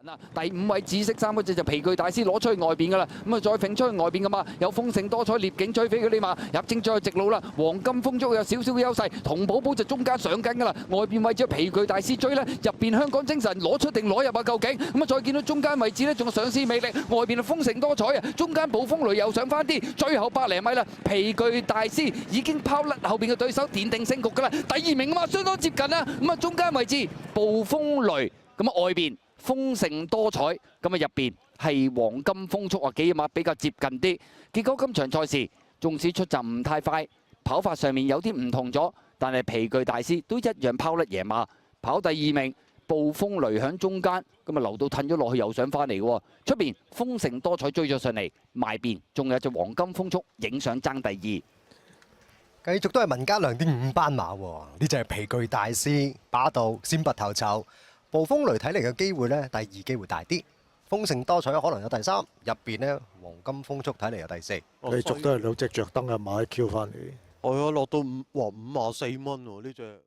嗱，第5位紫色衫嗰隻就皮具大師攞出去外邊噶啦，咁啊再揈出去外邊噶嘛，有豐盛多彩獵景追飛嗰啲馬入正最後直路啦，黃金風速有少少嘅優勢，同寶寶就中間上緊噶啦，外邊位置皮具大師追咧，入邊香港精神攞出定攞入啊究竟？咁啊再見到中間位置咧仲有上市魅力，外邊啊豐盛多彩啊，中間暴風雷又上翻啲，最後100零米啦，皮具大師已經拋甩後邊嘅對手，奠定勝局噶啦，第2名啊嘛，相當接近啦，咁啊中間位置暴風雷，咁啊外邊。豐盛多彩，咁啊入邊係黃金風速啊，幾馬比較接近啲。結果今場賽事，縱使出閘唔太快，跑法上面有啲唔同咗，但係皮具大師都一樣拋甩野馬，跑第2名。暴風雷響中間，咁啊流到褪咗落去又上翻嚟嘅喎。出邊豐盛多彩追咗上嚟，埋邊仲有隻黃金風速影相爭第2。繼續都係民家良啲5班馬喎，呢隻係皮具大師把道先拔頭籌。暴風雷睇嚟嘅機會呢，第2機會大啲。豐盛多彩可能有第3，入邊呢，黃金風速睇嚟有第4。繼續都係2隻着燈嘅馬 Q 翻嚟。係啊，落到54蚊喎呢隻。